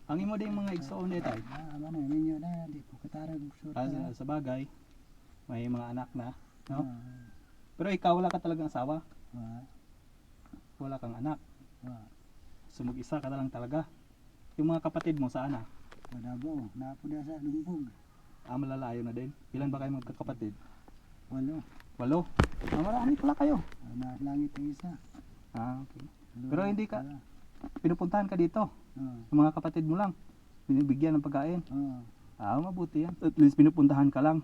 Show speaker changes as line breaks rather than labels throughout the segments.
Ang imo din mga igsoon dito ay.
Ano ninyo na di ko katarag sud.
Sa bagay, may mga anak na, no? Pero ikaw wala ka talagang asawa. Wala kang anak. Sumag-isa ka na lang talaga. Yung mga kapatid mo saan na?
Madabo, napuda sa lumbog.
Malalayo na din. Ilan ba kayo magkakapatid?
8.
8. Marami pala kayo.
Na langit ang isa.
Okay. Pero hindi ka, pinupuntahan ka dito. Yung mga kapatid mo lang. Binibigyan ng pagkain. Mabuti yan. At least pinupuntahan ka lang.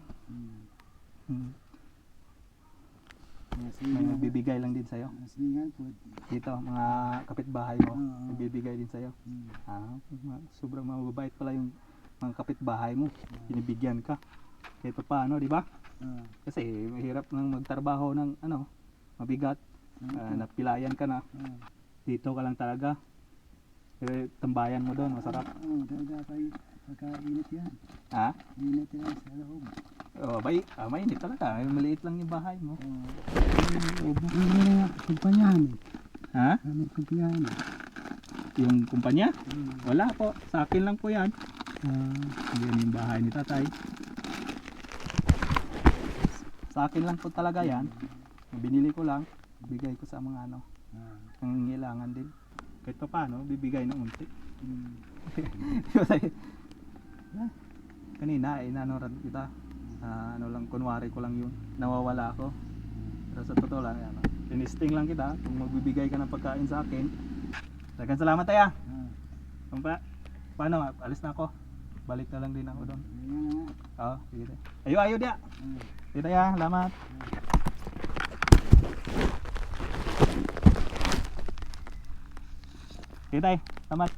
May nagbibigay lang din sa'yo.
Maslingan po.
Dito, mga kapitbahay mo, nagbibigay din sa'yo. Sobrang mababait pala yung mga kapitbahay mo. Binibigyan ka. Kahit pa paano, di ba? Kasi mahirap nang magtrabaho ng mabigat. Napilayan ka na. Dito ka lang talaga. Pero tambayan mo doon, masarap.
Talaga pagka-init yan. Init yan sa loob.
Mainit talaga. Maliit lang yung bahay mo.
Kumpanyahan
Ha?
May kumpanyahan
Yung kumpanya? Wala po. Sa akin lang po yan. Yan yung bahay ni tatay. Sa akin lang po talaga yan. Binili ko lang. Bigay ko sa mga nangangailangan din. Kahit pa paano, bibigay ng unti. Kanina, inanoran kita. Lang, kunwari ko lang yun. Nawawala ako. Pero sa totoo lang, tinisting lang kita. Kung magbibigay ka ng pagkain sa akin. Dagan salamat tayo. Paano, alis na ako. Balik na lang din ako doon. Sige tayo. Ayo dia. Sige tayo, salamat. Sige tayo, salamat.